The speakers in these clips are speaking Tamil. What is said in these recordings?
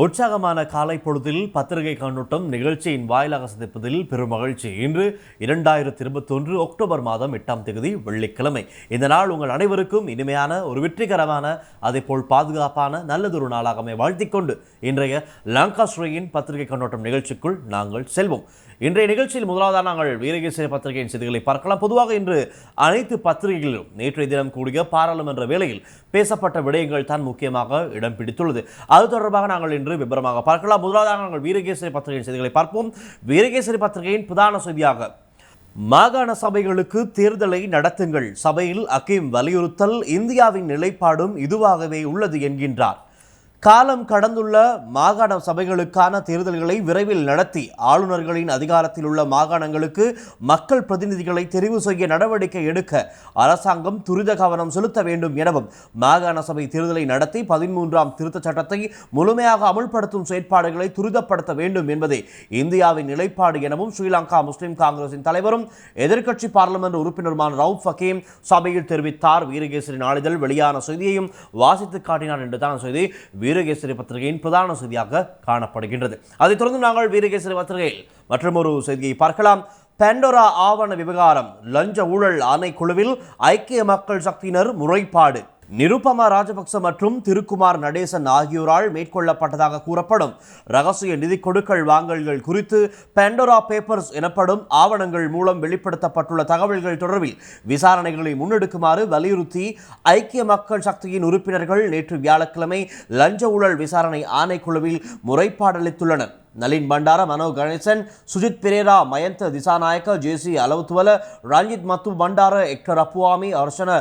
உற்சாகமான காலை பொழுதில் பத்திரிகை கண்ணோட்டம் நிகழ்ச்சியின் வாயிலாக சந்திப்பதில் பெரும் மகிழ்ச்சி. இன்று 2021 அக்டோபர் மாதம் 8ஆம் தேதி வெள்ளிக்கிழமை. இந்த நாள் உங்கள் அனைவருக்கும் இனிமையான ஒரு வெற்றிகரமான அதேபோல் பாதுகாப்பான நல்லதொரு நாளாக வாழ்த்திக் கொண்டு இன்றைய லங்காஸ்ரீயின் பத்திரிகை கண்ணோட்டம் நிகழ்ச்சிக்குள் நாங்கள் செல்வோம். இன்றைய நிகழ்ச்சியில் முதலாவதாக நாங்கள் வீரகேசரி பத்திரிகையின் செய்திகளை பார்க்கலாம். பொதுவாக இன்று அனைத்து பத்திரிகைகளிலும் நேற்றைய தினம் கூடிய பாராளுமன்ற வேளையில் பேசப்பட்ட விடயங்கள் தான் முக்கியமாக இடம் பிடித்துள்ளது. அது தொடர்பாக நாங்கள் இன்று விபரமாக பார்க்கலாம். முதலாவதாக நாங்கள் வீரகேசரி பத்திரிகையின் செய்திகளை பார்ப்போம். வீரகேசரி பத்திரிகையின் பிரதான செய்தியாக மாகாண சபைகளுக்கு தேர்தலை நடத்துங்கள், சபையில் அகீம் வலியுறுத்தல், இந்தியாவின் நிலைப்பாடும் இதுவாகவே உள்ளது என்கின்றார். காலம் கடந்துள்ள மாகாண சபைகளுக்கான தேர்தல்களை விரைவில் நடத்தி ஆளுநர்களின் அதிகாரத்தில் உள்ள மாகாணங்களுக்கு மக்கள் பிரதிநிதிகளை தெரிவு செய்ய நடவடிக்கை எடுக்க அரசாங்கம் துரித கவனம் செலுத்த வேண்டும் எனவும் மாகாண சபை தேர்தலை நடத்தி 13ஆம் திருத்தச் சட்டத்தை முழுமையாக அமுல்படுத்தும் செயற்பாடுகளை துரிதப்படுத்த வேண்டும் என்பதே இந்தியாவின் நிலைப்பாடு எனவும் ஸ்ரீலங்கா முஸ்லிம் காங்கிரசின் தலைவரும் எதிர்க்கட்சி பார்லிமெண்ட் உறுப்பினருமான ரவுப் ஹக்கீம் சபையில் தெரிவித்தார். வீரகேசரி நாளிதழ் வெளியான செய்தியையும் வாசித்து காட்டினார் என்றுதான் செய்தி வீரகேசரி பத்திரிகையின் பிரதான செய்தியாக காணப்படுகின்றது. அதைத் தொடர்ந்து நாங்கள் வீரகேசரி பத்திரிகையில் மற்றொரு செய்தியை பார்க்கலாம். பெண்டோரா ஆவண விவகாரம், லஞ்ச ஊழல் ஆணைக்குழுவில் ஐக்கிய மக்கள் சக்தியினர் முறைப்பாடு. நிருபமா ராஜபக்ச மற்றும் திருக்குமார் நடேசன் ஆகியோரால் மேற்கொள்ளப்பட்டதாக கூறப்படும் ரகசிய நிதி கொடுக்கல் வாங்கல்கள் குறித்து பெண்டோரா பேப்பர்ஸ் எனப்படும் ஆவணங்கள் மூலம் வெளிப்படுத்தப்பட்டுள்ள தகவல்கள் தொடர்பில் விசாரணைகளை முன்னெடுக்குமாறு வலியுறுத்தி ஐக்கிய மக்கள் சக்தியின் உறுப்பினர்கள் நேற்று வியாழக்கிழமை லஞ்ச ஊழல் விசாரணை ஆணைக்குழுவில் முறைப்பாடு அளித்துள்ளனர். நளின் பண்டார, மனோ கணேசன், சுஜித் பிரேரா, மயந்த திசாநாயக்க, ஜேசி அலவுத்துவல, ரஞ்சித் மத்து பண்டார, எக்டர் அப்புவாமி, அர்ச்சன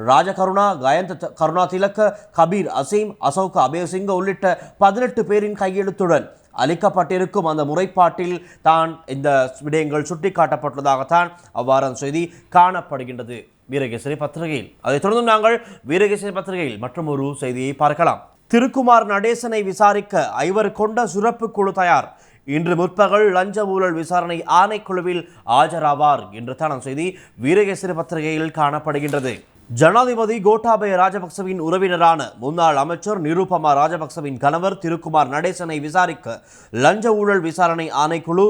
ராஜகருணா, கயந்த கருணா திலக்க, கபீர் அசீம், அசோக அபேசிங்க உள்ளிட்ட 18 பேரின் கையெழுத்துடன் அளிக்கப்பட்டிருக்கும் அந்த முறைப்பாட்டில் தான் இந்த விடயங்கள் சுட்டிக்காட்டப்பட்டுள்ளதாகத்தான் அவ்வாறான செய்தி காணப்படுகின்றது வீரகேசரி பத்திரிகையில். அதைத் தொடர்ந்து நாங்கள் வீரகேசரி பத்திரிகையில் மற்றும் ஒரு செய்தியை பார்க்கலாம். திருக்குமார் நடேசனை விசாரிக்க 5 கொண்ட சிறப்பு குழு தயார். இன்று முற்பகல் லஞ்ச ஊழல் விசாரணை ஆணைக்குழுவில் ஆஜராவார் என்று தான் செய்தி வீரகேசரி பத்திரிகையில் காணப்படுகின்றது. ஜனாதிபதி கோட்டாபய ராஜபக்சவின் உறவினரான முன்னாள் அமைச்சர் நிருபமா ராஜபக்சவின் கணவர் திருக்குமார் நடேசனை விசாரிக்க லஞ்ச ஊழல் விசாரணை ஆணைக்குழு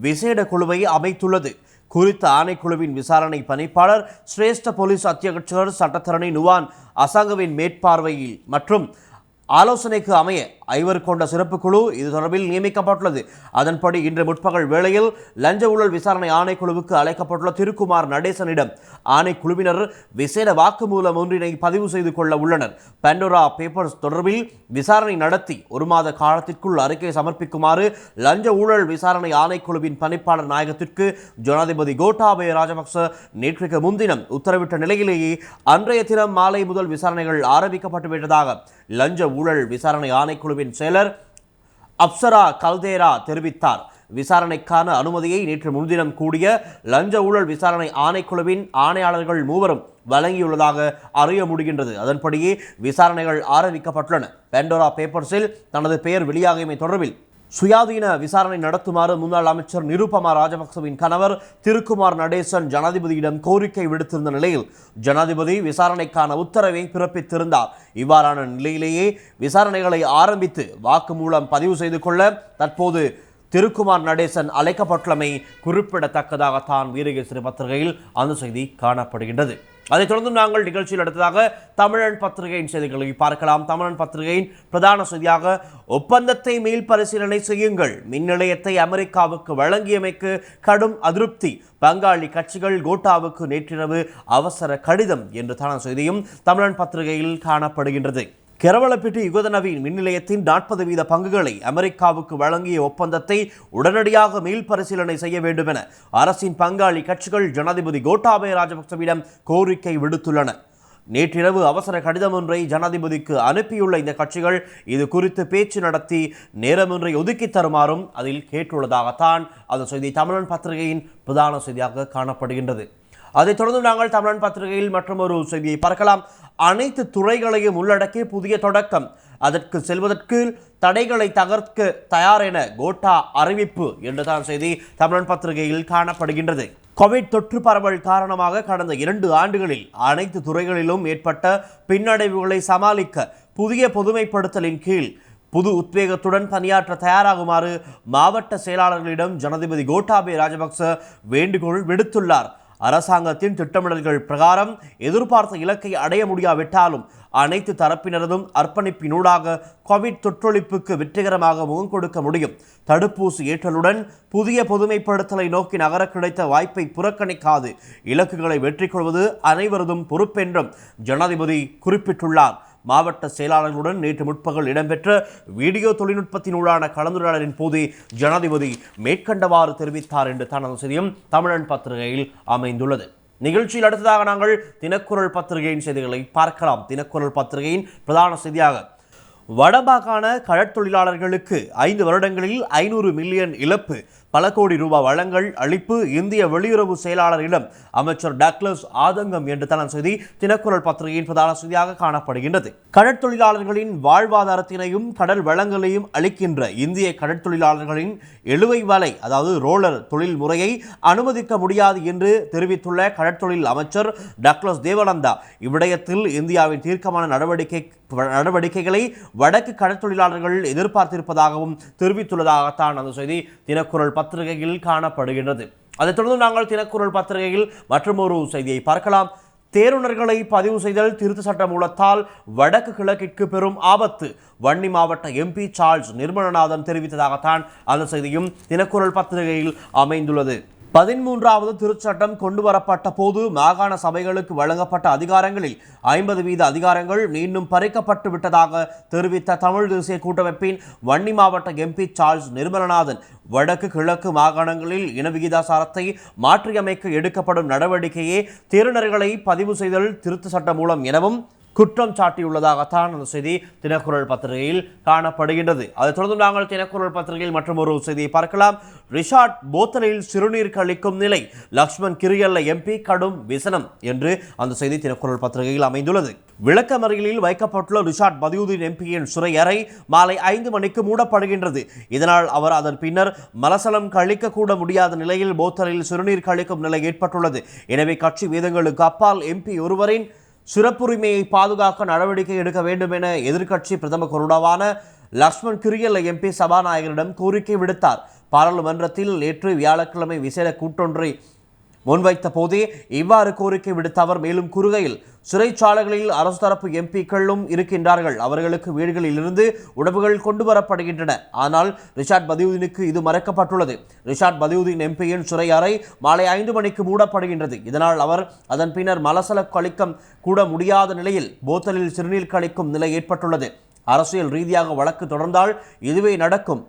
விசேட குழுவை அமைத்துள்ளது. குறித்த ஆணைக்குழுவின் விசாரணை பணிப்பாளர் சிரேஷ்ட போலீஸ் அத்தியட்சகர் சட்டத்தரணி நுவான் அசாங்கவின் மேற்பார்வையில் மற்றும் ஆலோசனைக்கு அமைய 5 கொண்ட சிறப்பு குழு இது தொடர்பில் நியமிக்கப்பட்டுள்ளது. அதன்படி இன்று முற்பகல் வேளையில் லஞ்ச ஊழல் விசாரணை ஆணைக்குழுவுக்கு அழைக்கப்பட்டுள்ள திருக்குமார் நடேசனிடம் ஆணைக்குழுவினர் விசேட வாக்குமூலம் ஒன்றினை பதிவு செய்து கொள்ள உள்ளனர். பெண்டோரா பேப்பர்ஸ் தொடர்பில் விசாரணை நடத்தி 1 மாத காலத்திற்குள் அறிக்கை சமர்ப்பிக்குமாறு லஞ்ச ஊழல் விசாரணை ஆணைக்குழுவின் பணிப்பாளர் நாயகத்திற்கு ஜனாதிபதி கோட்டாபய ராஜபக்ச நேற்றைக்கு முன்தினம் உத்தரவிட்ட நிலையிலேயே அன்றைய தினம் மாலை முதல் விசாரணைகள் ஆரம்பிக்கப்பட்டு விட்டதாக லஞ்ச ஊழல் விசாரணை ஆணைக்குழுவின் செயலர் அப்சரா கல்தேரா தெரிவித்தார். விசாரணைக்கான அனுமதியை நேற்று முன்தினம் கூடிய லஞ்ச ஊழல் விசாரணை ஆணைக்குழுவின் ஆணையாளர்கள் 3 வழங்கியுள்ளதாக அறிய முடிகின்றது. அதன்படியே விசாரணைகள் ஆரம்பிக்கப்பட்டுள்ளன. பெண்டோரா பேப்பர்ஸில் தனது பெயர் வெளியாகியமை தொடர்பில் சுயாதீன விசாரணை நடத்துமாறு முன்னாள் அமைச்சர் நிருபமா ராஜபக்சவின் கணவர் திருக்குமார் நடேசன் ஜனாதிபதியிடம் கோரிக்கை விடுத்திருந்த நிலையில் ஜனாதிபதி விசாரணைக்கான உத்தரவை பிறப்பித்திருந்தார். இவ்வாறான நிலையிலேயே விசாரணைகளை ஆரம்பித்து வாக்குமூலம் பதிவு செய்து கொள்ள தற்போது திருக்குமார் நடேசன் அழைக்கப்பட்டுள்ளமை குறிப்பிடத்தக்கதாகத்தான் வீரகேசரி பத்திரிகையில் அந்த செய்தி காணப்படுகின்றது. அதைத் தொடர்ந்து நாங்கள் நிகழ்ச்சியில் அடுத்ததாக தமிழன் பத்திரிகையின் செய்திகளை பார்க்கலாம். தமிழன் பத்திரிகையின் பிரதான செய்தியாக ஒப்பந்தத்தை மீள் பரிசீலனை செய்யுங்கள், மின் நிலையத்தை அமெரிக்காவுக்கு வழங்கியமைக்கு கடும் அதிருப்தி, பங்காளி கட்சிகள் கோட்டாவுக்கு நேற்றிரவு அவசர கடிதம் என்று தான செய்தியும் தமிழன் பத்திரிகையில் காணப்படுகின்றது. கெரவலப்பிட்டி யுகதனவின் மின் நிலையத்தின் 40% பங்குகளை அமெரிக்காவுக்கு வழங்கிய ஒப்பந்தத்தை உடனடியாக மீள் பரிசீலனை செய்ய வேண்டும் என அரசின் பங்காளி கட்சிகள் ஜனாதிபதி கோட்டாபய ராஜபக்சவிடம் கோரிக்கை விடுத்துள்ளன. நேற்றிரவு அவசர கடிதம் ஒன்றை ஜனாதிபதிக்கு அனுப்பியுள்ள இந்த கட்சிகள் இது குறித்து பேச்சு நடத்தி நேரம் ஒன்றை ஒதுக்கி தருமாறும் அதில் கேட்டுள்ளதாகத்தான் அந்த செய்தி தமிழன் பத்திரிகையின் பிரதான செய்தியாக காணப்படுகின்றது. அதைத் தொடர்ந்து நாங்கள் தமிழன் பத்திரிகையில் மற்றொரு செய்தியை பார்க்கலாம். அனைத்து துறைகளையும் உள்ளடக்கிய புதிய தொடக்கம், அதற்கு செல்வதற்கு தடைகளை தகர்க்க தயார் என கோட்டா அறிவிப்பு என்றுதான் செய்தி தமிழன் பத்திரிகையில் காணப்படுகின்றது. கோவிட் தொற்று பரவல் காரணமாக கடந்த 2 ஆண்டுகளில் அனைத்து துறைகளிலும் ஏற்பட்ட பின்னடைவுகளை சமாளிக்க புதிய பொதுமைப்படுத்தலின் கீழ் புது உத்வேகத்துடன் பணியாற்ற தயாராகுமாறு மாவட்ட செயலாளர்களிடம் ஜனாதிபதி கோட்டாபய ராஜபக்ச வேண்டுகோள் விடுத்துள்ளார். அரசாங்கத்தின் திட்டமிடல்கள் பிரகாரம் எதிர்பார்த்த இலக்கை அடைய முடியாவிட்டாலும் அனைத்து தரப்பினரதும் அர்ப்பணிப்பினூடாக கோவிட் தொற்றொழிப்புக்கு வெற்றிகரமாக முகம் கொடுக்க முடியும். தடுப்பூசி ஏற்றலுடன் புதிய பொதுமைப்படுத்தலை நோக்கி நகர கிடைத்த வாய்ப்பை புறக்கணிக்காது இலக்குகளை வெற்றி கொள்வது அனைவரதும் பொறுப்பென்றும் ஜனாதிபதி குறிப்பிட்டுள்ளார். மாவட்ட செயலாளர்களுடன் நேற்று முற்பகல் இடம்பெற்ற வீடியோ தொழில்நுட்பத்தினூடான கலந்துரையாடலின் போது ஜனாதிபதி மேற்கண்டவாறு தெரிவித்தார் என்று தனது செய்தியும் தமிழன் பத்திரிகையில் அமைந்துள்ளது. நிகழ்ச்சியில் அடுத்ததாக நாங்கள் தினக்குரல் பத்திரிகையின் செய்திகளை பார்க்கலாம். தினக்குரல் பத்திரிகையின் பிரதான செய்தியாக வடமாகாண கடற்தொழிலாளர்களுக்கு 5 வருடங்களில் 500 மில்லியன் இழப்பு, பல கோடி ரூபாய் வழங்கல் அளிப்பு இந்திய வெளியுறவு செயலாளரிடம் அமைச்சர் டக்ளஸ் ஆதங்கம் என்று தனது செய்தி தினக்குரல் பத்திரிகையின் பிரதான செய்தியாக காணப்படுகின்றது. கடற்தொழிலாளர்களின் வாழ்வாதாரத்தினையும் கடல் வளங்களையும் அளிக்கின்ற இந்திய கடற்தொழிலாளர்களின் எழுவை வலை அதாவது ரோலர் தொழில் முறையை அனுமதிக்க முடியாது என்று தெரிவித்துள்ள கடற்தொழில் அமைச்சர் டக்ளஸ் தேவானந்தா இவ்விடயத்தில் இந்தியாவின் தீர்க்கமான நடவடிக்கைகளை வடக்கு கடற்தொழிலாளர்கள் எதிர்பார்த்திருப்பதாகவும் தெரிவித்துள்ளதாகத்தான் அந்த செய்தி தினக்குரல் பத்திரிகையில் காணப்படுகின்றது. அதைத் தொடர்ந்து நாங்கள் தினக்குரல் பத்திரிகையில் மற்றொரு செய்தியை பார்க்கலாம். தேருணர்களை பதிவு செய்தல் திருத்த சட்ட மூலத்தால் வடக்கு கிழக்கிற்கு பெரும் ஆபத்து, வன்னி மாவட்ட எம்பி சார்ல்ஸ் நிர்மலநாதன் தெரிவித்ததாகத்தான் அந்த செய்தியும் தினக்குரல் பத்திரிகையில் அமைந்துள்ளது. 13வது திருச்சட்டம் கொண்டுவரப்பட்ட போது மாகாண சபைகளுக்கு வழங்கப்பட்ட அதிகாரங்களில் 50% அதிகாரங்கள் மீண்டும் பறிக்கப்பட்டு விட்டதாக தெரிவித்த தமிழ் தேசிய கூட்டமைப்பின் வன்னி மாவட்ட எம்பி சார்ல்ஸ் நிர்மலநாதன் வடக்கு கிழக்கு மாகாணங்களில் இன விகிதாசாரத்தை மாற்றியமைக்க எடுக்கப்படும் நடவடிக்கையே தேர்தல்களை பதிவு செய்தல் திருத்த சட்டம் மூலம் எனவும் குற்றம் சாட்டியுள்ளதாகத்தான் அந்த செய்தி தினக்குரல் பத்திரிகையில் காணப்படுகின்றது. அதைத் தொடர்ந்து நாங்கள் தினக்குரல் பத்திரிகையில் மற்றொரு செய்தியை பார்க்கலாம். ரிஷாட் போத்தலில் சிறுநீர் கழிக்கும் நிலை, லக்ஷ்மன் கிரியல்ல எம்பி கடும் விசனம் என்று அந்த செய்தி தினக்குரல் பத்திரிகையில் அமைந்துள்ளது. விளக்கமறியலில் வைக்கப்பட்டுள்ள ரிஷாட் பதியுதீன் எம்பியின் சிறை அறை மாலை 5 மணிக்கு மூடப்படுகின்றது. இதனால் அவர் அதன் பின்னர் மலசலம் கழிக்க கூட முடியாத நிலையில் போத்தலில் சிறுநீர் கழிக்கும் நிலை ஏற்பட்டுள்ளது. எனவே கட்சி வேதங்களுக்கு அப்பால் எம்பி ஒருவரின் சிறப்புரிமையை பாதுகாக்க நடவடிக்கை எடுக்க வேண்டும் என எதிர்க்கட்சி பிரதம கொறடாவான லக்ஷ்மன் கிரியல்ல எம்பி சபாநாயகரிடம் கோரிக்கை விடுத்தார். பாராளுமன்றத்தில் நேற்று வியாழக்கிழமை விசேட கூட்டொன்றை முன்வைத்த போதே இவ்வாறு கோரிக்கை விடுத்த அவர் மேலும் கூறுகையில், சிறைச்சாலைகளில் அரசு தரப்பு எம்பிக்களும் இருக்கின்றார்கள். அவர்களுக்கு வீடுகளில் இருந்து உணவுகள் கொண்டு வரப்படுகின்றன. ஆனால் ரிஷாட் பதியுதீனுக்கு இது மறைக்கப்பட்டுள்ளது. ரிஷாட் பதியுதீன் எம்பியின் சிறை அறை மாலை 5 மணிக்கு மூடப்படுகின்றது. இதனால் அவர் அதன் பின்னர் மலசல கழிக்க கூட முடியாத நிலையில் போத்தலில் சிறுநீர் கழிக்கும் நிலை ஏற்பட்டுள்ளது. அரசியல் ரீதியாக வழக்கு தொடர்ந்தால் இதுவே நடக்கும்.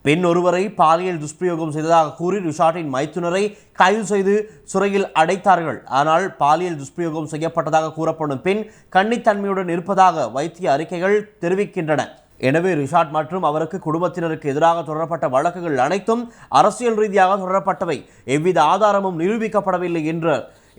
பெண் ஒருவரை பாலியல் துஷ்பிரயோகம் செய்ததாக கூறி ரிஷாட்டின் மைத்துனரை கைது செய்து சிறையில் அடைத்தார்கள். ஆனால் பாலியல் துஷ்பிரயோகம் செய்யப்பட்டதாக கூறப்படும் பெண் கன்னித்தன்மையுடன் இருப்பதாக வைத்திய அறிக்கைகள் தெரிவிக்கின்றன. எனவே ரிஷாட் மற்றும் அவருக்கு குடும்பத்தினருக்கு எதிராக தொடரப்பட்ட வழக்குகள் அனைத்தும் அரசியல் ரீதியாக தொடரப்பட்டவை, எவ்வித ஆதாரமும் நிரூபிக்கப்படவில்லை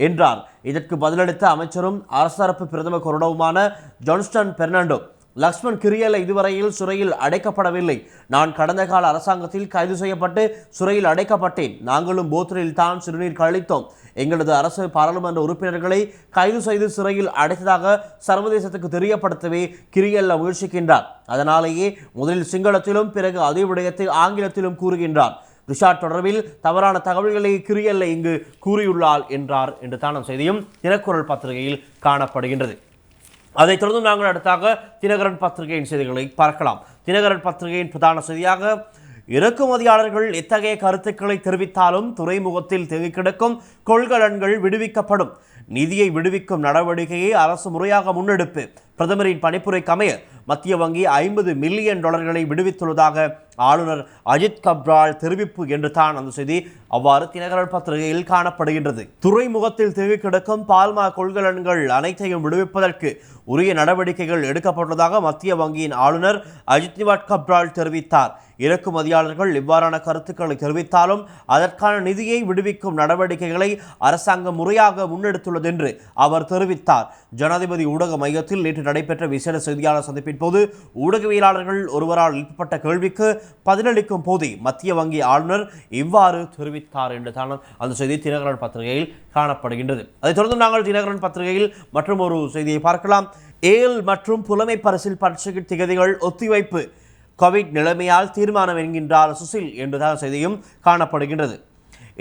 என்றார். இதற்கு பதிலளித்த அமைச்சரும் அரசு தரப்பு பிரதம கொறடாவுமான ஜான்ஸ்டன் பெர்னாண்டோ, லக்ஷ்மன் கிரியல்ல இதுவரையில் சிறையில் அடைக்கப்படவில்லை. நான் கடந்த கால அரசாங்கத்தில் கைது செய்யப்பட்டு சிறையில் அடைக்கப்பட்டேன். நாங்களும் போத்தலில் தான் சிறுநீர் கழித்தோம். எங்களது அரசு பாராளுமன்ற உறுப்பினர்களை கைது செய்து சிறையில் அடைத்ததாக சர்வதேசத்துக்கு தெரியப்படுத்தவே கிரியல்ல முயற்சிக்கின்றார். அதனாலேயே முதலில் சிங்களத்திலும் பிறகு அதே விடயத்தை ஆங்கிலத்திலும் கூறுகின்றார். ரிஷாட் தொடர்பில் தவறான தகவல்களை கிரியல்ல இங்கு கூறியுள்ளார் என்றார் என்று தான செய்தியும் தினக்குரல் பத்திரிகையில் காணப்படுகின்றது. அதைத் தொடர்ந்து நாங்கள் அடுத்தாக தினகரன் பத்திரிகையின் செய்திகளை பார்க்கலாம். தினகரன் பத்திரிகையின் பிரதான செய்தியாக, இறக்குமதியாளர்கள் எத்தகைய கருத்துக்களை தெரிவித்தாலும் துறைமுகத்தில் தேங்கி கிடக்கும் கொள்கலன்கள் விடுவிக்கப்படும். நிதியை விடுவிக்கும் நடவடிக்கையை அரசு முறையாக முன்னெடுப்பு. பிரதமரின் பணிப்புரைக்கு அமைய மத்திய வங்கி $50 மில்லியன் விடுவித்துள்ளதாக ஆளுநர் அஜித் கப்ரால் தெரிவிப்பு என்று தான் அந்த செய்தி அவ்வாறு தினகரன் பத்திரிகையில் காணப்படுகின்றது. துறைமுகத்தில் தேங்கி கிடக்கும் பால்மா கொள்கலன்கள் அனைத்தையும் விடுவிப்பதற்கு உரிய நடவடிக்கைகள் எடுக்கப்பட்டுள்ளதாக மத்திய வங்கியின் ஆளுநர் அஜித் கப்ரால் தெரிவித்தார். இறக்குமதியாளர்கள் இவ்வாறான கருத்துக்களை தெரிவித்தாலும் அதற்கான நிதியை விடுவிக்கும் நடவடிக்கைகளை அரசாங்கம் முறையாக முன்னெடுத்துள்ளது என்று அவர் தெரிவித்தார். ஜனாதிபதி ஊடக மையத்தில் நேற்று நடைபெற்ற விசேட செய்தியாளர் சந்திப்பின் போது ஊடகவியலாளர்கள் ஒருவரால் எழுப்பப்பட்ட கேள்விக்கு பதிலளிக்கும் போதே மத்திய வங்கி ஆளுநர் இவ்வாறு தெரிவித்தார் என்று தான் அந்த செய்தி தினகரன் பத்திரிகையில் காணப்படுகின்றது. அதைத் தொடர்ந்து நாங்கள் தினகரன் பத்திரிகையில் மற்றும் ஒரு செய்தியை பார்க்கலாம். ஏல் மற்றும் புலமை பரிசில் பரீட்சை திகதிகள் ஒத்திவைப்பு, கோவிட் நிலைமையால் தீர்மானம் என்கின்றார் சுசில் என்றுதான் செய்தியும் காணப்படுகின்றது.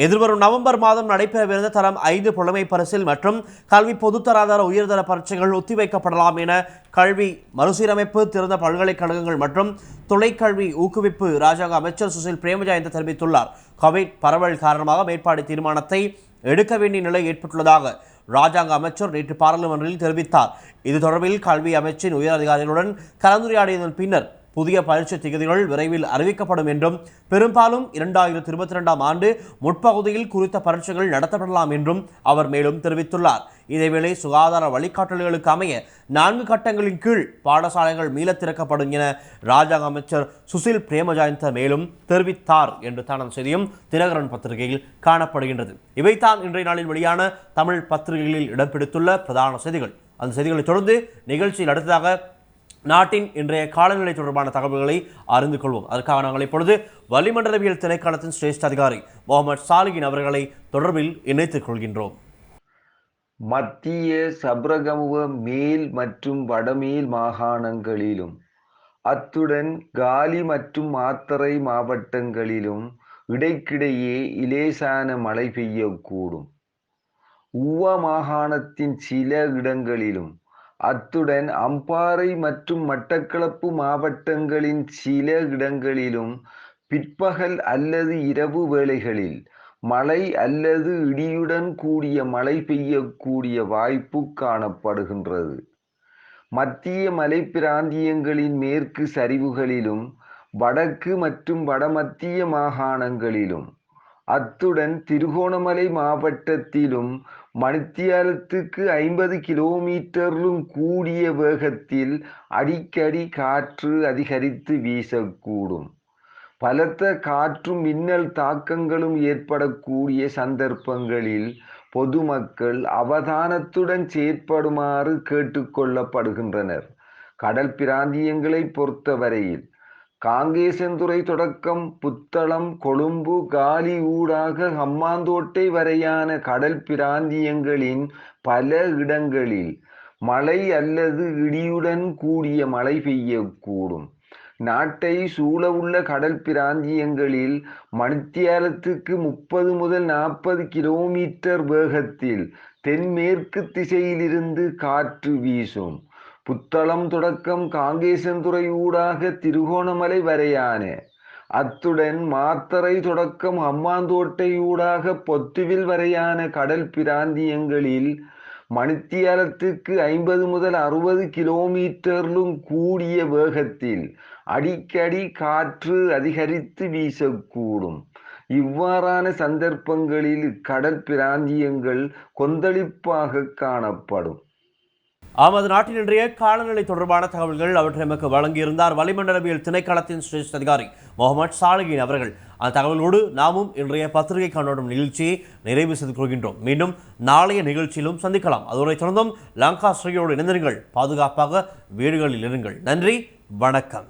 எதிர்வரும் நவம்பர் மாதம் நடைபெறவிருந்த தரம் 5 புலமை பரிசில் மற்றும் கல்வி பொதுத்தராதர உயர்தர பரீட்சைகள் ஒத்திவைக்கப்படலாம் என கல்வி மறுசீரமைப்பு, திறந்த பல்கலைக்கழகங்கள் மற்றும் தொலைக்கல்வி ஊக்குவிப்பு ராஜாங்க அமைச்சர் சுசில் பிரேமஜயந்த தெரிவித்துள்ளார். கோவிட் பரவல் காரணமாக மேற்பாடு தீர்மானத்தை எடுக்க வேண்டிய நிலை ஏற்பட்டுள்ளதாக ராஜாங்க அமைச்சர் நேற்று பாராளுமன்றத்தில் தெரிவித்தார். இது தொடர்பில் கல்வி அமைச்சின் உயர் அதிகாரிகளுடன் கலந்துரையாடியதன் பின்னர் புதிய பரீட்சை திகதிகள் விரைவில் அறிவிக்கப்படும் என்றும் பெரும்பாலும் 2022ஆம் ஆண்டு முற்பகுதியில் குறித்த பரீட்சைகள் நடத்தப்படலாம் என்றும் அவர் மேலும் தெரிவித்துள்ளார். இதேவேளை சுகாதார வழிகாட்டல்களுக்கு அமைய 4 கட்டங்களின் கீழ் பாடசாலைகள் மீள திறக்கப்படும் என ராஜாங்க அமைச்சர் சுசில் பிரேமஜயந்த மேலும் தெரிவித்தார் என்று தான் செய்தியும் தினகரன் பத்திரிகையில் காணப்படுகின்றது. இவைதான் இன்றைய நாளில் வெளியான தமிழ் பத்திரிகைகளில் இடம்பிடித்துள்ள பிரதான செய்திகள். அந்த செய்திகளை தொடர்ந்து நிகழ்ச்சியில் அடுத்ததாக நாட்டின் இன்றைய காலநிலை தொடர்பான தகவல்களை அறிந்து கொள்வோம். அதற்காக நாங்கள் இப்பொழுது வளிமண்டலவியல் திணைக்களத்தின் சிரேஷ்ட அதிகாரி முகமது சாலிகின் அவர்களை தொடர்பில் இணைத்துக் கொள்கின்றோம். மத்திய சப்ரகமுவ மேல் மற்றும் வடமேல் மாகாணங்களிலும் அத்துடன் காலி மற்றும் மாத்தறை மாவட்டங்களிலும் இடைக்கிடையே இலேசான மழை பெய்யக்கூடும். ஊவா மாகாணத்தின் சில இடங்களிலும் அத்துடன் அம்பாறை மற்றும் மட்டக்களப்பு மாவட்டங்களின் சில இடங்களிலும் பிற்பகல் அல்லது இரவு வேளைகளில் மழை அல்லது இடியுடன் கூடிய மழை பெய்யக்கூடிய வாய்ப்பு காணப்படுகின்றது. மத்திய மலை பிராந்தியங்களின் மேற்கு சரிவுகளிலும் வடக்கு மற்றும் வடமத்திய மாகாணங்களிலும் அத்துடன் திருகோணமலை மாவட்டத்திலும் மணித்தியாலத்துக்கு 50 கிலோமீட்டரிலும் கூடிய வேகத்தில் அடிக்கடி காற்று அதிகரித்து வீசக்கூடும். பலத்த காற்றும் மின்னல் தாக்கங்களும் ஏற்படக்கூடிய சந்தர்ப்பங்களில் பொதுமக்கள் அவதானத்துடன் செயற்படுமாறு கேட்டுக்கொள்ளப்படுகின்றனர். கடல் பிராந்தியங்களை பொறுத்தவரையில் காங்கேசன்துறை தொடக்கம் புத்தளம், கொழும்பு, காலி ஊடாக ஹம்மாந்தோட்டை வரையான கடல் பிராந்தியங்களின் பல இடங்களில் மழை அல்லது இடியுடன் கூடிய மழை பெய்யக்கூடும். நாட்டை சூழவுள்ள கடல் பிராந்தியங்களில் மணித்தியாலத்துக்கு 30 முதல் 40 கிலோமீட்டர் வேகத்தில் தென்மேற்கு திசையிலிருந்து காற்று வீசும். புத்தளம் தொடக்கம் காங்கேசன்துறை ஊடாக திருகோணமலை வரையான அத்துடன் மாத்தறை தொடக்கம் ஹம்மாந்தோட்டை ஊடாக பொத்துவில் வரையான கடல் பிராந்தியங்களில் மணித்தியாலத்துக்கு 50 முதல் 60 கிலோமீட்டரிலும் கூடிய வேகத்தில் அடிக்கடி காற்று அதிகரித்து வீசக்கூடும். இவ்வாறான சந்தர்ப்பங்களில் கடல் பிராந்தியங்கள் கொந்தளிப்பாக காணப்படும். ஆமது நாட்டின் இன்றைய காலநிலை தொடர்பான தகவல்கள் அவற்றை நமக்கு வழங்கியிருந்தார் வளிமண்டலவியல் திணைக்களத்தின் சிரேஷ்ட அதிகாரி முகமது சாலிகின் அவர்கள். அந்த தகவலோடு நாமும் இன்றைய பத்திரிகை கண்ணோட்டம் நிகழ்ச்சியை நிறைவு செய்து கொள்கின்றோம். மீண்டும் நாளைய நிகழ்ச்சியிலும் சந்திக்கலாம். அதுவரை தொடர்ந்தும் லங்கா ஸ்ரீயோடு இணைந்திருங்கள். பாதுகாப்பாக வீடுகளில் இருங்கள். நன்றி, வணக்கம்.